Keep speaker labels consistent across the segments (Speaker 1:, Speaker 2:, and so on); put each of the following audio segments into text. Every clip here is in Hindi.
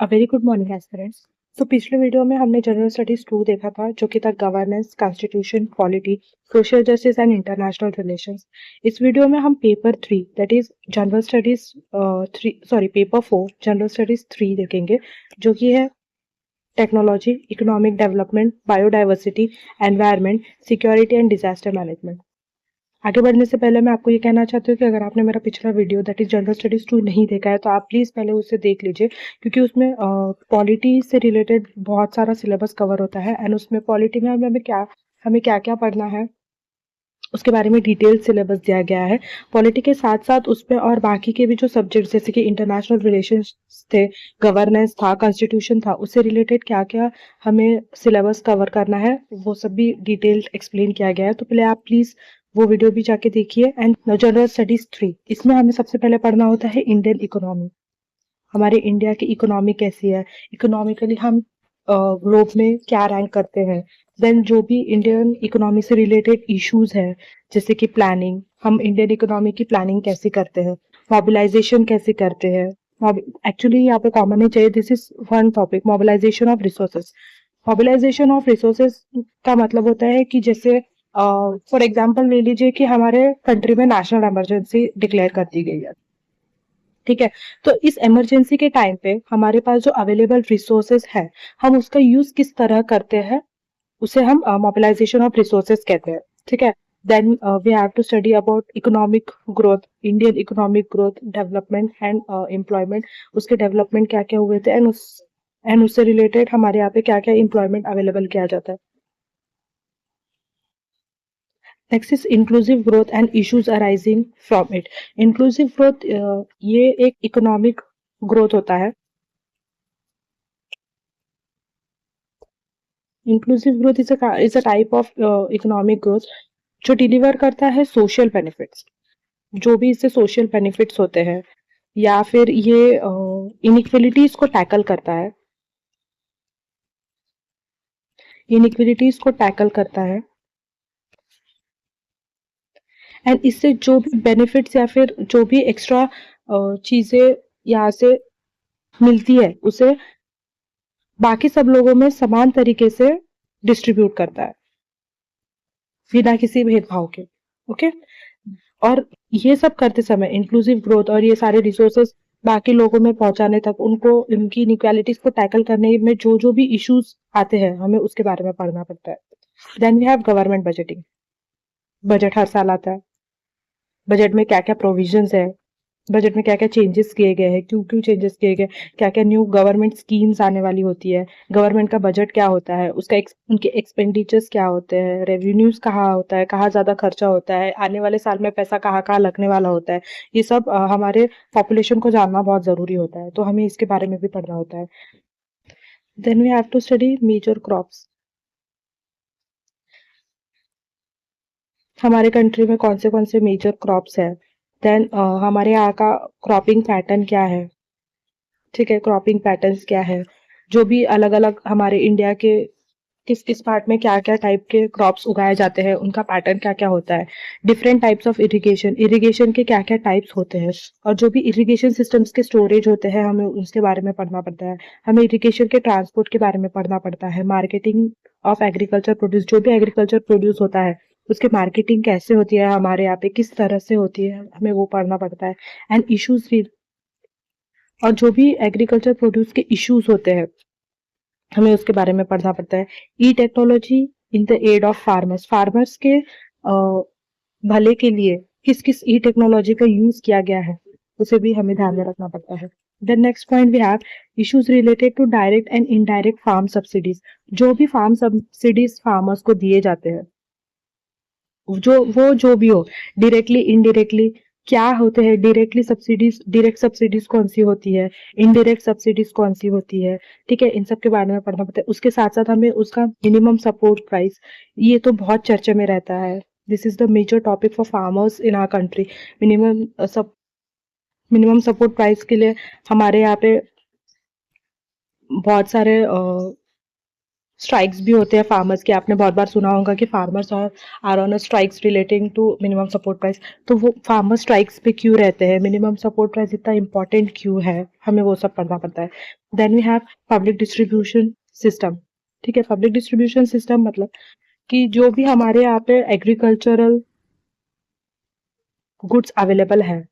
Speaker 1: A very good morning aspirants. तो पिछले वीडियो में हमने जनरल स्टडीज 2 देखा था, जो कि था governance, constitution, polity, social justice and international relations. इस वीडियो में हम paper 3 that is general studies 3 sorry paper 4 general studies 3 देखेंगे, जो कि है technology, economic development, biodiversity, environment, security and disaster management. आगे बढ़ने से पहले मैं आपको ये कहना चाहती हूँ कि अगर आपने मेरा पिछला video that is general studies 2 नहीं देखा है, तो आप प्लीज पहले उसे देख लीजिए, क्योंकि उसमें पॉलिटी से रिलेटेड बहुत सारा सिलेबस कवर होता है एंड उसमें पॉलिटी में हमें क्या क्या पढ़ना है उसके बारे में डिटेल सिलेबस दिया गया है। पॉलिटी के साथ साथ उसमें और बाकी के भी जो सब्जेक्ट जैसे कि इंटरनेशनल रिलेशंस थे, गवर्नेंस था, कॉन्स्टिट्यूशन था, उससे रिलेटेड क्या क्या हमें सिलेबस कवर करना है, वो सब भी डिटेल्ड एक्सप्लेन किया गया है। तो पहले आप प्लीज वो वीडियो भी जाके देखिए। एंड जनरल स्टडीज 3, इसमें हमें सबसे पहले पढ़ना होता है इंडियन इकोनॉमी। हमारे इंडिया की इकोनॉमी कैसी है, इकोनॉमिकली हम ग्लोब में क्या रैंक करते हैं। देन जो भी इंडियन इकोनॉमी से रिलेटेड इश्यूज है, जैसे कि प्लानिंग, हम इंडियन इकोनॉमी की प्लानिंग कैसे करते हैं, मोबिलाइजेशन कैसे करते हैं। एक्चुअली यहाँ पे कॉमन नहीं चाहिए, this is one topic, mobilisation of resources. Mobilisation of resources का मतलब होता है कि जैसे फॉर एग्जाम्पल ले लीजिए कि हमारे कंट्री में नेशनल इमरजेंसी डिक्लेयर कर दी गई है, ठीक है। तो इस इमरजेंसी के टाइम पे हमारे पास जो अवेलेबल रिसोर्सेज है, हम उसका यूज किस तरह करते हैं, उसे हम मोबिलाइजेशन ऑफ रिसोर्सेज कहते हैं, ठीक है। Then we have to study about economic growth, Indian economic growth, development and employment. उसके डेवलपमेंट क्या क्या हुए थे एंड उससे रिलेटेड हमारे यहाँ पे क्या क्या एम्प्लॉयमेंट अवेलेबल किया जाता है। Next is inclusive growth and issues arising from it. Inclusive growth ये एक इकोनॉमिक ग्रोथ होता है। Inclusive growth is a type of economic growth जो डिलीवर करता है सोशल बेनिफिट्स, जो भी इससे सोशल बेनिफिट्स होते हैं, या फिर ये इनइक्वलिटीज को टैकल करता है, इनइक्वलिटीज को टैकल करता है। एंड इससे जो भी बेनिफिट्स या फिर जो भी एक्स्ट्रा चीजें यहाँ से मिलती है, उसे बाकी सब लोगों में समान तरीके से डिस्ट्रीब्यूट करता है, बिना किसी भेदभाव के। ओके। और ये सब करते समय इंक्लूसिव ग्रोथ और ये सारे रिसोर्सेस बाकी लोगों में पहुंचाने तक, उनको इनकी इनइक्वालिटीज को टैकल करने में जो जो भी इश्यूज आते हैं, हमें उसके बारे में पढ़ना पड़ता है। Then we have government budgeting. Budget हर साल आता है। बजट में क्या क्या प्रोविजंस है, बजट में क्या क्या चेंजेस किए गए हैं, क्यों क्यों चेंजेस किए गए, क्या क्या न्यू गवर्नमेंट स्कीम्स आने वाली होती है, गवर्नमेंट का बजट क्या होता है, उसका उनके एक्सपेंडिचर्स क्या होते हैं, रेवेन्यूज कहाँ होता है, कहाँ ज्यादा खर्चा होता है, आने वाले साल में पैसा कहाँ कहाँ लगने वाला होता है। ये सब हमारे पॉपुलेशन को जानना बहुत जरूरी होता है, तो हमें इसके बारे में भी पढ़ना होता है। Then we have to study major crops. हमारे कंट्री में कौन से मेजर क्रॉप्स है। देन हमारे यहाँ का क्रॉपिंग पैटर्न क्या है, ठीक है, क्रॉपिंग पैटर्न्स क्या है, जो भी अलग अलग हमारे इंडिया के किस किस पार्ट में क्या क्या टाइप के क्रॉप्स उगाए जाते हैं, उनका पैटर्न क्या क्या होता है। Different types of irrigation, irrigation के क्या क्या टाइप्स होते हैं, और जो भी इरिगेशन सिस्टम्स के स्टोरेज होते हैं, हमें उसके बारे में पढ़ना पड़ता है। हमें इरिगेशन के ट्रांसपोर्ट के बारे में पढ़ना पड़ता है। मार्केटिंग ऑफ एग्रीकल्चर प्रोड्यूस, जो भी एग्रीकल्चर प्रोड्यूस होता है, उसकी मार्केटिंग कैसे होती है, हमारे यहाँ पे किस तरह से होती है, हमें वो पढ़ना पड़ता है। एंड इश्यूज, और जो भी एग्रीकल्चर प्रोड्यूस के इश्यूज होते हैं, हमें उसके बारे में पढ़ना पड़ता है। E technology in the aid of farmers, farmers के भले के लिए किस किस ई टेक्नोलॉजी का यूज किया गया है, उसे भी हमें ध्यान में रखना पड़ता है। The next point we have issues related to direct and indirect farm subsidies. जो भी फार्म सब्सिडीज फार्मर्स को दिए जाते हैं, जो भी हो, डायरेक्टली इनडायरेक्टली, क्या होते हैं डायरेक्टली सब्सिडीज, डायरेक्ट सब्सिडीज कौन सी होती है, इनडायरेक्ट सब्सिडीज कौन सी होती है, ठीक है, इन सब के बारे में पढ़ना पड़ता है। उसके साथ साथ हमें उसका मिनिमम सपोर्ट प्राइस, ये तो बहुत चर्चे में रहता है। This is the major topic for farmers in our country. Minimum सब मिनिमम सपोर्ट प्राइस के लिए हमारे यहाँ पे बहुत सारे स्ट्राइक्स भी होते हैं फार्मर्स के, आपने बहुत बार सुना होगा कि farmers are on strikes relating to minimum support price. तो वो फार्मर स्ट्राइक्स पे क्यों रहते हैं, मिनिमम सपोर्ट प्राइस इतना इंपॉर्टेंट क्यों है, हमें वो सब पढ़ना पड़ता है। Then we have public distribution system. ठीक है, पब्लिक डिस्ट्रीब्यूशन सिस्टम मतलब कि जो भी हमारे यहाँ पे एग्रीकल्चरल गुड्स अवेलेबल है,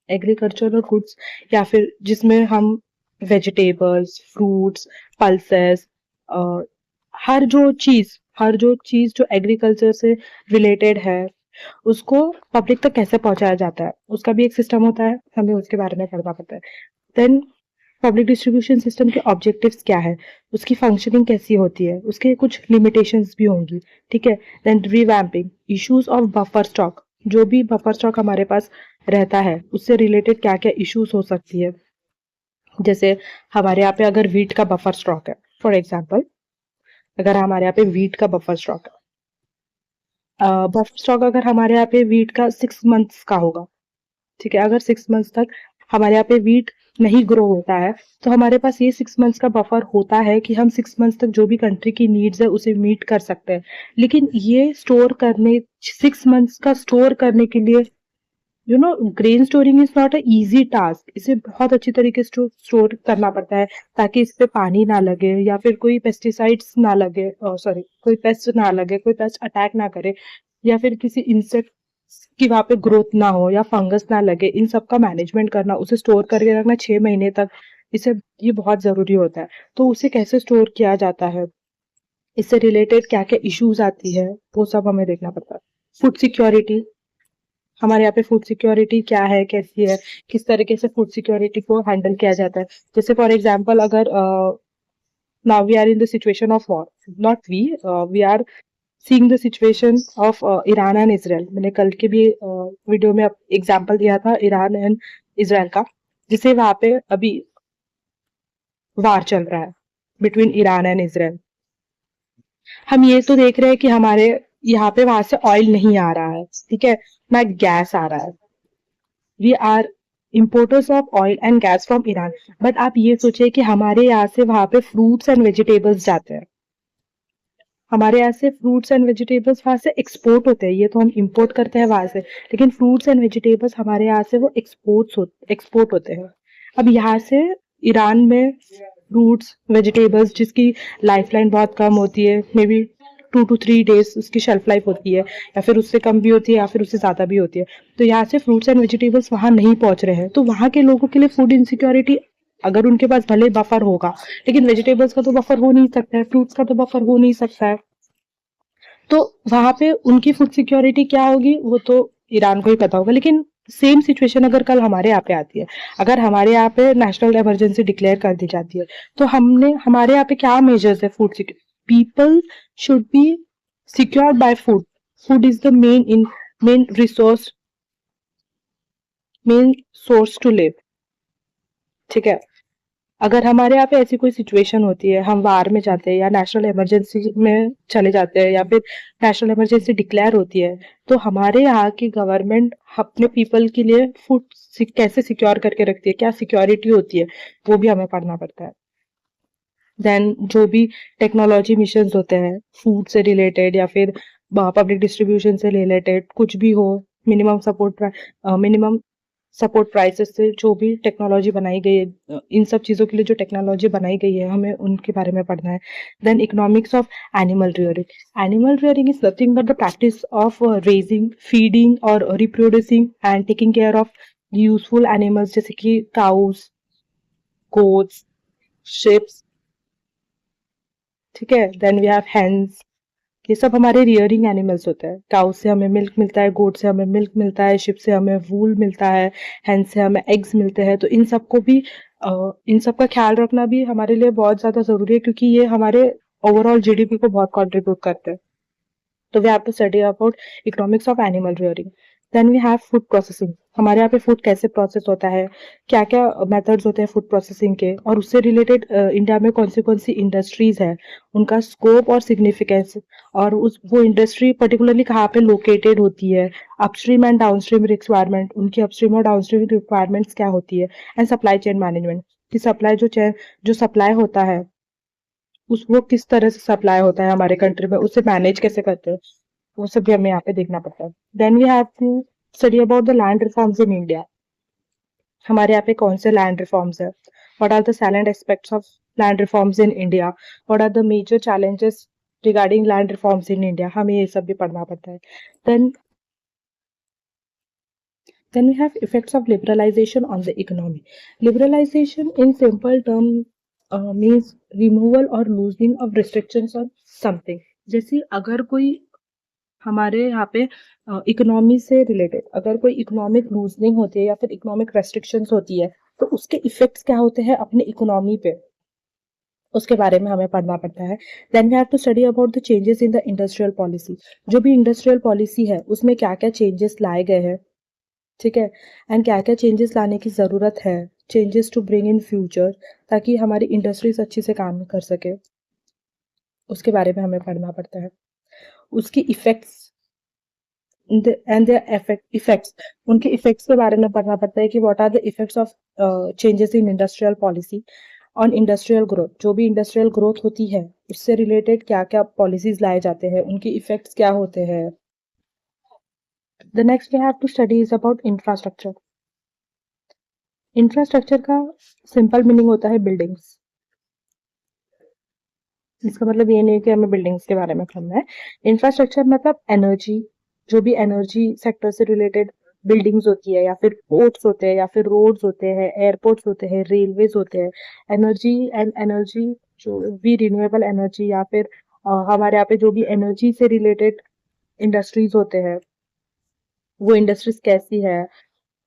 Speaker 1: एग्रीकल्चरल गुड्स, या फिर जिसमें हम वेजिटेबल्स, फ्रूट्स, पल्सेस, हर जो चीज जो एग्रीकल्चर से रिलेटेड है, उसको पब्लिक तक कैसे पहुंचाया जाता है, उसका भी एक सिस्टम होता है, हमें उसके बारे में पढ़ना पड़ता है। देन पब्लिक डिस्ट्रीब्यूशन सिस्टम के ऑब्जेक्टिव्स क्या है, उसकी फंक्शनिंग कैसी होती है, उसके कुछ लिमिटेशंस भी होंगी। ठीक है। Then revamping issues of buffer stock, जो भी बफर स्टॉक हमारे पास रहता है उससे रिलेटेड क्या क्या इश्यूज हो सकती है। जैसे हमारे यहाँ पे अगर वीट का बफर स्टॉक है, फॉर एग्जाम्पल, अगर हमारे यहाँ पे वीट का बफर स्टॉक है, बफर स्टॉक अगर हमारे यहाँ पे वीट का 6 मंथ्स का होगा, ठीक है, अगर 6 मंथ्स तक हमारे यहाँ पे वीट नहीं ग्रो होता है, तो हमारे पास ये 6 मंथ्स का बफर होता है कि हम 6 मंथ्स तक जो भी कंट्री की नीड्स है उसे मीट कर सकते हैं। लेकिन ये स्टोर करने, 6 मंथ्स का स्टोर करने के लिए, grain storing is not a easy task, इसे बहुत अच्छी तरीके से स्टोर करना पड़ता है ताकि इस पे पानी ना लगे या फिर कोई पेस्टिसाइड्स ना लगे, सॉरी, कोई पेस्ट ना लगे, कोई पेस्ट अटैक ना करे, या फिर किसी इंसेक्ट की वहां पे ग्रोथ ना हो या फंगस ना लगे, इन सब का मैनेजमेंट करना, उसे स्टोर करके रखना 6 महीने तक, इसे ये बहुत जरूरी होता है। तो उसे कैसे स्टोर किया जाता है, इससे रिलेटेड क्या क्या इश्यूज आती है, वो सब हमें देखना पड़ता है। फूड सिक्योरिटी, हमारे यहाँ पे फूड सिक्योरिटी क्या है, कैसी है, किस तरीके से फूड सिक्योरिटी को हैंडल किया जाता है। जैसे फॉर एग्जाम्पल, अगर now we are in the situation of war, not we are seeing the situation of Iran and Israel. मैंने कल के भी वीडियो में एग्जाम्पल दिया था ईरान एंड इसराइल का, जिसे वहां पे अभी वार चल रहा है बिटवीन ईरान एंड इसराइल। हम ये तो देख रहे हैं कि हमारे यहाँ पे वहां से ऑयल नहीं आ रहा है, ठीक है, ना गैस आ रहा है। We are importers of oil and gas from Iran. But आप ये सोचिए कि हमारे यहाँ से वहां पे फ्रूट्स एंड वेजिटेबल्स जाते हैं, हमारे यहाँ से फ्रूट्स एंड वेजिटेबल्स वहां से एक्सपोर्ट होते हैं, ये तो हम इंपोर्ट करते हैं वहां से, लेकिन फ्रूट्स एंड वेजिटेबल्स हमारे यहाँ से वो एक्सपोर्ट होते हैं। अब यहाँ से ईरान में फ्रूट्स वेजिटेबल्स जिसकी लाइफलाइन बहुत कम होती है, मे बी 2 to 3 days उसकी शेल्फ लाइफ होती है, या फिर उससे कम भी होती है या फिर उससे ज्यादा भी होती है। तो यहाँ से फ्रूट्स एंड वेजिटेबल्स वहां नहीं पहुंच रहे हैं, तो वहां के लोगों के लिए फूड इनसिक्योरिटी, अगर उनके पास भले बफर होगा, लेकिन वेजिटेबल्स का तो बफर हो नहीं सकता है, फ्रूट्स का तो बफर हो नहीं सकता है, तो वहां पे उनकी फूड सिक्योरिटी क्या होगी वो तो ईरान को ही पता होगा। लेकिन सेम सिचुएशन अगर कल हमारे यहाँ पे आती है, अगर हमारे यहाँ पे नेशनल इमरजेंसी डिक्लेयर कर दी जाती है, तो हमने हमारे यहाँ पे क्या मेजर्स है food security, people should be secured by food. Food is the main resource, main source to live. ठीक है, अगर हमारे यहाँ पे ऐसी कोई सिचुएशन होती है, हम वार में जाते हैं या नेशनल इमरजेंसी में चले जाते हैं या फिर नेशनल इमरजेंसी डिक्लेयर होती है, तो हमारे यहाँ की गवर्नमेंट अपने पीपल के लिए फूड कैसे सिक्योर करके रखती है, क्या सिक्योरिटी होती है, वो भी हमें पढ़ना पड़ता है। देन जो भी टेक्नोलॉजी मिशन होते हैं फूड से रिलेटेड या फिर पब्लिक डिस्ट्रीब्यूशन से रिलेटेड, कुछ भी हो, मिनिमम सपोर्ट प्राइसेस से जो भी टेक्नोलॉजी बनाई गई है, इन सब चीज़ों के लिए जो टेक्नोलॉजी बनाई गई है, हमें उनके बारे में पढ़ना है। Then economics of animal rearing. Animal rearing is nothing but the practice of raising, feeding और reproducing and taking care of useful animals, जैसे कि काउस, गोट्स, शिप्स। ठीक है, देन वी हैव हेन्स, ये सब हमारे रियरिंग एनिमल्स होते हैं। काउ से हमें मिल्क मिलता है, गोट से हमें मिल्क मिलता है, शिप से हमें वूल मिलता है, हैन से हमें एग्स मिलते हैं। तो इन सबको भी इन सब का ख्याल रखना भी हमारे लिए बहुत ज्यादा जरूरी है, क्योंकि ये हमारे ओवरऑल जीडीपी को बहुत कंट्रीब्यूट करते हैं। तो we have to study about economics of animal rearing. Then we have food processing, हमारे यहाँ पे फूड कैसे प्रोसेस होता है, क्या क्या मेथड्स होते हैं फूड प्रोसेसिंग के, और उससे रिलेटेड इंडिया में कौन सी इंडस्ट्रीज है, उनका स्कोप और सिग्निफिकेंस, और उस वो इंडस्ट्री पर्टिकुलरली कहाँ पे लोकेटेड होती है, अपस्ट्रीम एंड डाउनस्ट्रीम रिक्वायरमेंट, उनकी अपस्ट्रीम और डाउनस्ट्रीम रिक्वायरमेंट्स क्या होती है, एंड सप्लाई चेन मैनेजमेंट, कि सप्लाई जो सप्लाई होता है वो किस तरह से सप्लाई होता है हमारे कंट्री में, उसे मैनेज कैसे करते हैं, वो सब भी हमें यहाँ पे देखना पड़ता है। Then we have to study about the land reforms in India. हमारे यहाँ पे कौन से लैंड रिफॉर्म्स है, what are the salient aspects of land reforms in India, what are the major challenges regarding land reforms in India, हमें ये सब भी पढ़ना पड़ता है। Then Then we have effects of liberalization on the economy. Liberalization in simple term means removal or loosening of restrictions on something. जैसे अगर कोई हमारे यहाँ पे इकोनॉमी से रिलेटेड अगर कोई इकोनॉमिक लूजनिंग होती है या फिर इकोनॉमिक रेस्ट्रिक्शंस होती है, तो उसके इफेक्ट्स क्या होते हैं अपने इकोनॉमी पे, उसके बारे में हमें पढ़ना पड़ता है। Then we have to study about the changes in the industrial policy. जो भी इंडस्ट्रियल पॉलिसी है उसमें क्या क्या चेंजेस लाए गए हैं, ठीक है, एंड क्या क्या चेंजेस लाने की ज़रूरत है, changes to bring in future, ताकि हमारी इंडस्ट्रीज अच्छे से काम कर सके, उसके बारे में हमें पढ़ना पड़ता है। उसकी इफेक्ट्स एंड द इफेक्ट्स, उनके इफेक्ट्स के बारे में पढ़ना पड़ता है कि what are the effects of changes in industrial policy on industrial growth. जो भी इंडस्ट्रियल ग्रोथ होती है उससे रिलेटेड क्या क्या पॉलिसीज लाए जाते हैं, उनके इफेक्ट्स क्या होते हैं। The next we have to study is about infrastructure. Infrastructure का सिंपल मीनिंग होता है बिल्डिंग्स। इसका मतलब ये नहीं कि हमें बिल्डिंग्स के बारे में पढ़ना है। इंफ्रास्ट्रक्चर मतलब एनर्जी, जो भी एनर्जी सेक्टर से रिलेटेड बिल्डिंग्स होती है, या फिर पोर्ट्स होते हैं, या फिर रोड्स होते हैं, एयरपोर्ट्स होते हैं, रेलवेज होते हैं। एनर्जी एंड एनर्जी जो भी रिन्यूएबल एनर्जी, या फिर हमारे यहाँ पे जो भी एनर्जी से रिलेटेड इंडस्ट्रीज होते हैं, वो इंडस्ट्रीज कैसी है,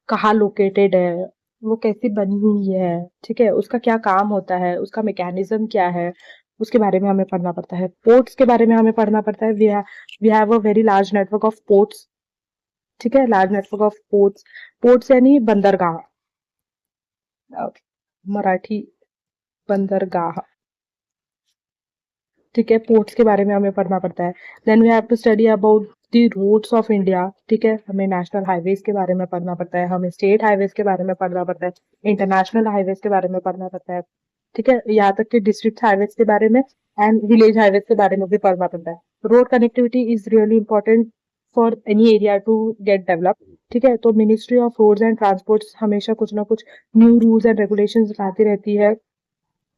Speaker 1: कहाँ लोकेटेड है, वो कैसी बनी हुई है, ठीक है, उसका क्या काम होता है, उसका मैकेनिज्म क्या है, उसके बारे में हमें पढ़ना पड़ता है। पोर्ट्स के बारे में हमें पढ़ना पड़ता है। We have a very large network of ports, ठीक है, large network of ports. Ports यानी बंदरगाह, मराठी बंदरगाह, ठीक है, पोर्ट्स के बारे में हमें पढ़ना पड़ता है। Then we have to study about the roads of India, ठीक है, हमें नेशनल हाईवेज के बारे में पढ़ना पड़ता है, हमें स्टेट हाईवेज के बारे में पढ़ना पड़ता है, इंटरनेशनल हाईवेज के बारे में पढ़ना पड़ता है, ठीक है, यहाँ तक कि डिस्ट्रिक्ट हाईवेज के बारे में एंड विलेज हाईवेज के बारे में भी पढ़ना पड़ता है। Road connectivity is really important for any area to get develop, ठीक है। तो ministry of roads and transport हमेशा कुछ ना कुछ न्यू रूल्स एंड रेगुलेशंस लाती रहती है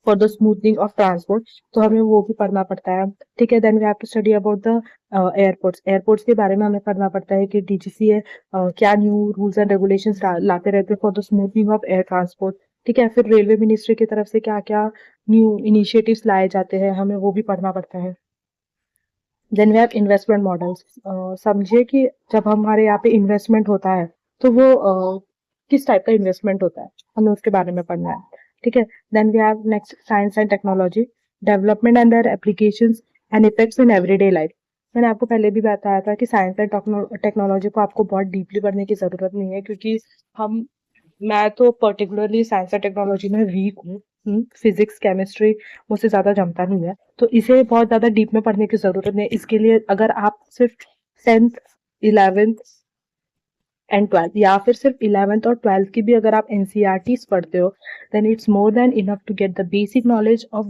Speaker 1: for the smoothening of transport, तो हमें वो भी पढ़ना पड़ता है, ठीक है। Then we have to study about the airports. Airports के बारे में हमें पढ़ना पड़ता है कि डीजीसीए क्या न्यू रूल्स एंड रेगुलेशंस लाते रहते हैं for the smoothening of air transport, ठीक है। फिर रेलवे मिनिस्ट्री की तरफ से क्या क्या न्यू इनिशिएटिव्स लाए जाते हैं, हमें वो भी पढ़ना पड़ता है। Then we have investment models. समझिए कि जब हमारे यहाँ पे इन्वेस्टमेंट होता है तो वो किस टाइप का इन्वेस्टमेंट होता है, हमें उसके बारे में पढ़ना है, ठीक है। Then we have next science and technology, development and their applications and effects in everyday life. मैंने आपको पहले भी बताया था कि साइंस एंड टेक्नोलॉजी को आपको बहुत डीपली पढ़ने की जरूरत नहीं है, क्योंकि हम मैं तो पर्टिकुलरली साइंस एंड टेक्नोलॉजी में वीक हूँ। फिजिक्स केमिस्ट्री मुझसे ज्यादा जमता नहीं है, तो इसे बहुत ज्यादा डीप में पढ़ने की जरूरत नहीं है। इसके लिए अगर आप सिर्फ 10th 11th एंड 12th, या फिर सिर्फ 11th और 12th की भी अगर आप एनसीईआरटीज पढ़ते हो, then it's more than enough to get the basic knowledge of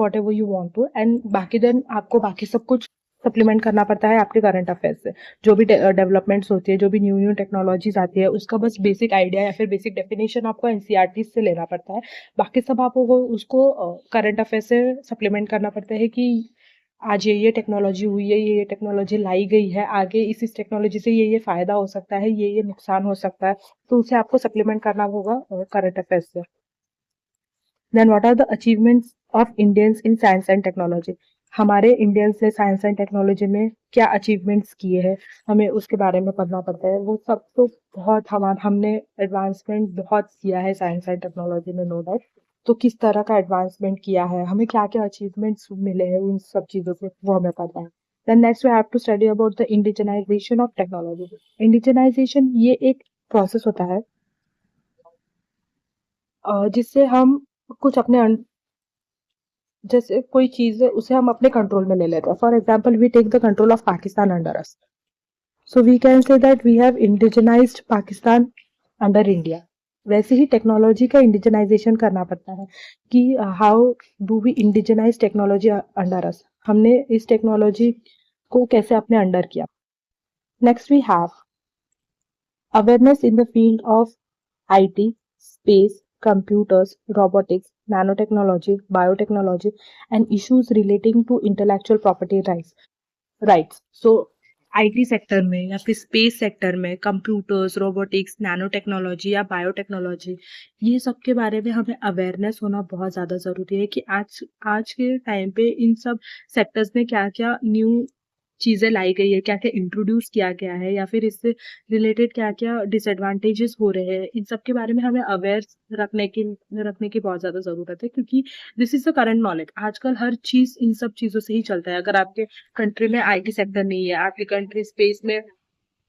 Speaker 1: whatever you want to, and बाकी देन आपको बाकी सब कुछ सप्लीमेंट करना पड़ता है आपके करंट अफेयर्स से। जो भी डेवलपमेंट्स होती है, जो भी न्यू न्यू टेक्नोलॉजीज आती है, उसका बस बेसिक आइडिया या फिर बेसिक डेफिनेशन आपको एनसीईआरटी से लेना पड़ता है। बाकी सब आपको उसको करंट अफेयर से सप्लीमेंट करना पड़ता है कि आज ये टेक्नोलॉजी हुई है, ये टेक्नोलॉजी लाई गई है, आगे इस टेक्नोलॉजी से ये फायदा हो सकता है, ये नुकसान हो सकता है, तो उसे आपको सप्लीमेंट करना होगा करंट अफेयर्स से। Then what are the achievements of Indians in science and technology. हमारे इंडियंस ने साइंस एंड टेक्नोलॉजी में क्या अचीवमेंट्स किए हैं, हमें उसके बारे में पढ़ना पड़ता है। वो सब तो बहुत हमने एडवांसमेंट बहुत किया है साइंस एंड टेक्नोलॉजी में, नो डाउट। तो किस तरह का एडवांसमेंट किया है, हमें क्या क्या अचीवमेंट्स मिले हैं उन सब चीजों से, वो हमें पता है। Then next we have to study about the indigenisation of technology. Indigenisation ये एक प्रोसेस होता है जिससे हम कुछ अपने जैसे कोई चीज है उसे हम अपने कंट्रोल में ले लेते हैं। For example we take the control of Pakistan under us, so we can say that we have indigenized Pakistan under India. वैसे ही टेक्नोलॉजी का इंडिजनाइजेशन करना पड़ता है कि how do we indigenize technology under us, हमने इस टेक्नोलॉजी को कैसे अपने अंडर किया. Next we have awareness in the field of IT, space, computers, robotics, nanotechnology, biotechnology, and issues relating to intellectual property rights. So IT sector में या फिर स्पेस सेक्टर में कंप्यूटर्स, रोबोटिक्स, नैनो टेक्नोलॉजी या बायोटेक्नोलॉजी, ये सब के बारे में हमें अवेयरनेस होना बहुत ज़्यादा ज़रूरी है कि आज आज के टाइम पे इन सब सेक्टर्स में क्या क्या न्यू चीज़ें लाई गई है, क्या क्या इंट्रोड्यूस किया गया है, या फिर इससे रिलेटेड क्या क्या डिसएडवांटेजेस हो रहे हैं. इन सब के बारे में हमें अवेयर रखने की बहुत ज़्यादा ज़रूरत है, क्योंकि this is the current knowledge. आजकल हर चीज़ इन सब चीज़ों से ही चलता है. अगर आपके कंट्री में आईटी सेक्टर नहीं है, आपकी कंट्री स्पेस में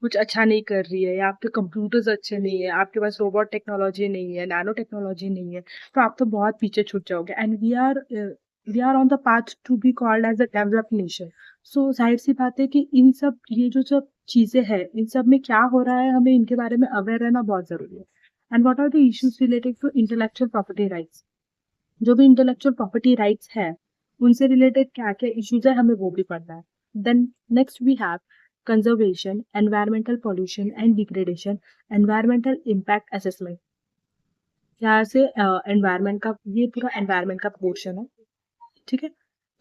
Speaker 1: कुछ अच्छा नहीं कर रही है, या आपके कंप्यूटर्स अच्छे नहीं है, आपके पास रोबोट टेक्नोलॉजी नहीं है, नैनो टेक्नोलॉजी नहीं है, तो आप तो बहुत पीछे छूट जाओगे. And we are on the path to be called as a developed nation. So जाहिर सी बात है कि इन सब ये जो सब चीजें हैं, इन सब में क्या हो रहा है, हमें इनके बारे में अवेयर रहना बहुत जरूरी है. And what are the issues related to intellectual property rights. जो भी इंटेलेक्चुअल प्रॉपर्टी राइट्स है, उनसे रिलेटेड क्या क्या इश्यूज है, हमें वो भी पढ़ना है. Then next we have conservation, environmental pollution and degradation, environmental impact assessment. यहाँ से एनवायरमेंट का, ये पूरा एनवायरमेंट का पोर्शन है. ठीक है,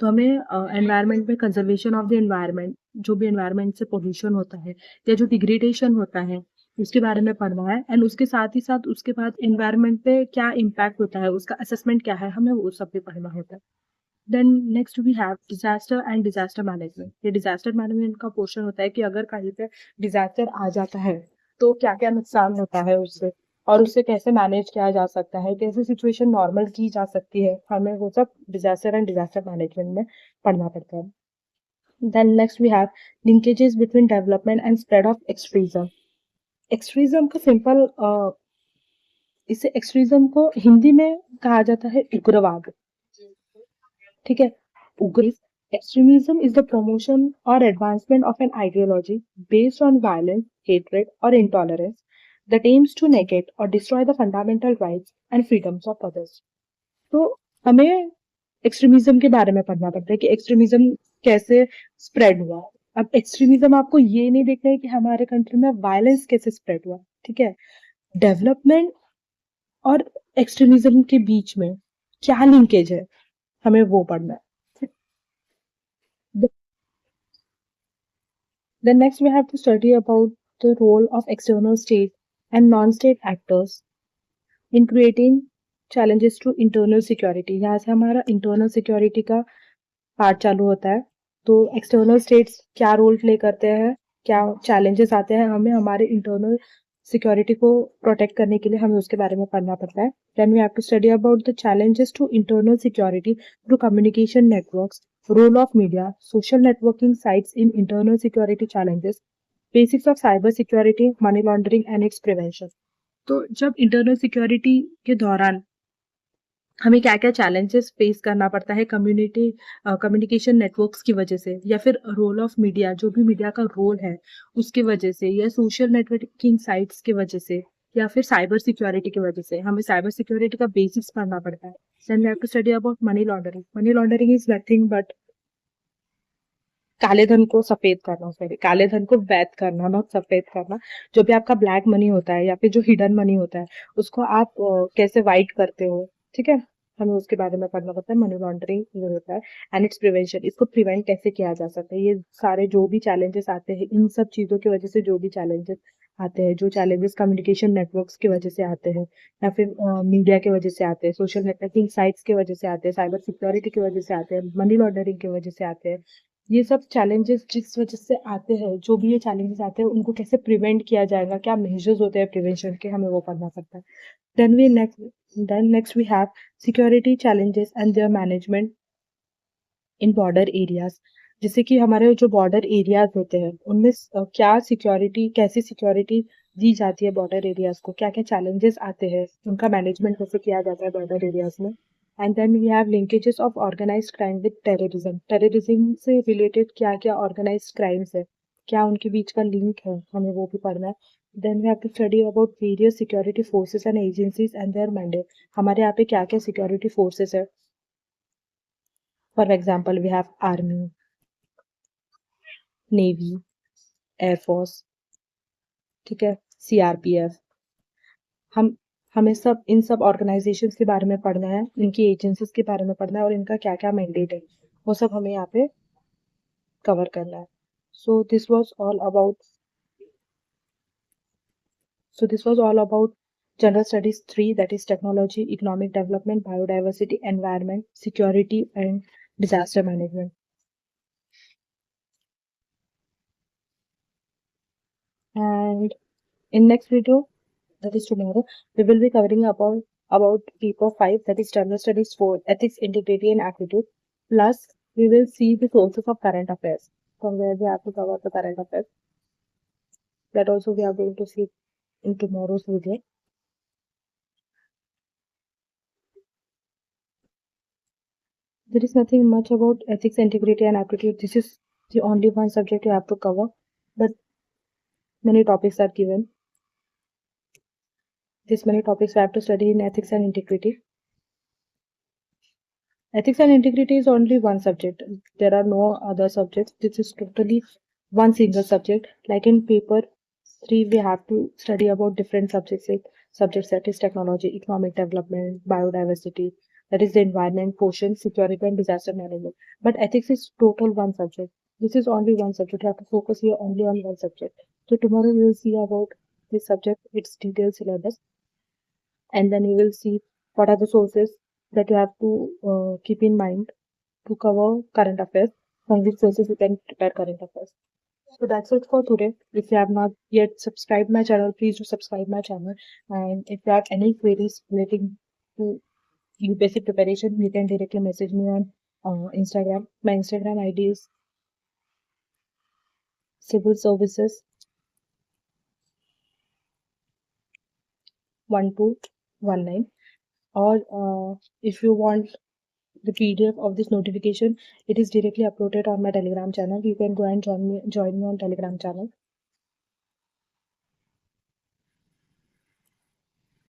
Speaker 1: तो हमें एनवायरमेंट में कंजर्वेशन ऑफ द एनवायरमेंट, जो भी एनवायरमेंट से पोल्यूशन होता है या जो डिग्रेडेशन होता है, उसके बारे में पढ़ना है. एंड उसके साथ ही साथ उसके बाद एनवायरमेंट पे क्या इम्पैक्ट होता है, उसका असेसमेंट क्या है, हमें वो सब भी पढ़ना होता है. Then next we have disaster and disaster management. ये डिजास्टर मैनेजमेंट का पोर्शन होता है कि अगर कहीं पे डिजास्टर आ जाता है तो क्या क्या नुकसान होता है उससे, और उससे कैसे मैनेज किया जा सकता है, कैसे सिचुएशन नॉर्मल की जा सकती है, हमें वो सब डिजास्टर एंड डिजास्टर मैनेजमेंट में पढ़ना पड़ता है. Then next we have linkages between development and spread of extremism. Extremism का सिंपल, इसे एक्सट्रीज्म को हिंदी में कहा जाता है उग्रवाद. ठीक है, उग्र extremism is the promotion or advancement of an ideology based on violence, hatred, or intolerance that aims to negate or destroy the fundamental rights and freedoms of others. तो हमें एक्सट्रीमिज्म के बारे में पढ़ना पड़ता है कि एक्सट्रीमिज्म कैसे स्प्रेड हुआ. अब एक्सट्रीमिज्म आपको ये नहीं देखना है कि हमारे कंट्री में वायलेंस कैसे स्प्रेड हुआ. ठीक है, डेवलपमेंट और एक्सट्रीमिज्म के बीच में क्या लिंकेज है, हमें वो पढ़ना है. Then next we have to study about the role of external state and non-state actors in creating challenges to internal security. यहाँ से हमारा internal security का पार्ट चालू होता है. तो एक्सटर्नल स्टेट्स क्या रोल प्ले करते हैं, क्या चैलेंजेस आते हैं, हमें हमारे इंटरनल सिक्योरिटी को प्रोटेक्ट करने के लिए हमें उसके बारे में पढ़ना पड़ता है. Then we have to study about the challenges to internal security through communication networks, role of media, social networking sites in internal security challenges, basics of cyber security, money laundering and its prevention. तो जब इंटरनल सिक्योरिटी के दौरान हमें क्या क्या चैलेंजेस फेस करना पड़ता है कम्युनिकेशन नेटवर्क्स की वजह से, या फिर रोल ऑफ मीडिया, जो भी मीडिया का रोल है उसकी वजह से, या सोशल नेटवर्किंग साइट्स की वजह से, या फिर साइबर सिक्योरिटी की वजह से, हमें साइबर सिक्योरिटी का बेसिक्स पढ़ना पड़ता है. Then we have to study about money laundering. Money laundering is nothing but काले धन को सफेद करना, सॉरी, काले धन को वैध करना, नॉट सफेद करना. जो भी आपका ब्लैक मनी होता है या फिर जो हिडन मनी होता है, उसको आप कैसे वाइट करते हो. ठीक है, हमें उसके बारे में पढ़ना पड़ता है. मनी लॉन्ड्रिंग ये होता है एंड इट्स प्रिवेंशन, इसको प्रिवेंट कैसे किया जा सकता है. ये सारे जो भी चैलेंजेस आते हैं, इन सब चीज़ों की वजह से जो भी चैलेंजेस आते हैं, जो चैलेंजेस कम्युनिकेशन नेटवर्क्स की वजह से आते हैं, या फिर मीडिया की वजह से आते हैं, सोशल नेटवर्किंग साइट्स की वजह से आते हैं, साइबर सिक्योरिटी की वजह से आते हैं, मनी लॉन्ड्रिंग की वजह से आते हैं. ये सब चैलेंजेस जिस वजह से आते हैं, जो भी ये चैलेंजेस आते हैं, उनको कैसे प्रिवेंट किया जाएगा, क्या मेजर्स होते हैं प्रिवेंशन के, हमें वो करना पड़ता है. Then next we have security challenges and their management in border areas. जैसे कि हमारे जो बॉर्डर एरियाज होते हैं, उनमें क्या सिक्योरिटी, कैसी सिक्योरिटी दी जाती है बॉर्डर एरियाज को, क्या क्या चैलेंजेस आते हैं, उनका मैनेजमेंट कैसे किया जाता है बॉर्डर एरियाज में. And then we have linkages of organised crime with terrorism. Terrorism से रिलेटेड क्या क्या ऑर्गेनाइज्ड क्राइम्स है, क्या उनके बीच का लिंक है, हमें वो भी पढ़ना है. Then we have to study about various security forces and agencies and their mandate. हमारे यहाँ पे क्या क्या security forces है? For example, we have army, navy, air force, ठीक है, CRPF. हम हमें सब इन सब ऑर्गेनाइजेशंस के बारे में पढ़ना है, इनकी एजेंसीज के बारे में पढ़ना है और इनका क्या क्या मैंडेट है, वो सब हमें यहाँ पे कवर करना है. So this was all about General Studies 3, that is Technology, Economic Development, Biodiversity, Environment, Security, and Disaster Management. And in next video, that is tomorrow, we will be covering about paper 5, that is General Studies 4, Ethics, Integrity, and Attitude. Plus, we will see the sources of current affairs, from where we have to cover the current affairs. That also we are going to see in tomorrow's video. There is nothing much about ethics, integrity, and aptitude. This is the only one subject you have to cover, but many topics are given. These many topics we have to study in ethics and integrity. Ethics and integrity is only one subject. There are no other subjects. This is totally one single subject. Like in paper 3, we have to study about different subjects, like subjects that is technology, economic development, biodiversity, that is the environment, ocean, security, and disaster management. But ethics is total one subject. This is only one subject. You have to focus here only on one subject. So tomorrow we will see about this subject, its detailed syllabus, and then you will see what are the sources that you have to keep in mind to cover current affairs, from which sources you can prepare current affairs. So that's it for today. If you have not yet subscribed my channel, please do subscribe my channel. And if you have any queries relating to UPSC preparation, you can directly message me on Instagram. My Instagram ID is Civil Services 1219. Or if you want the PDF of this notification, it is directly uploaded on my Telegram channel. You can go and join me on Telegram channel.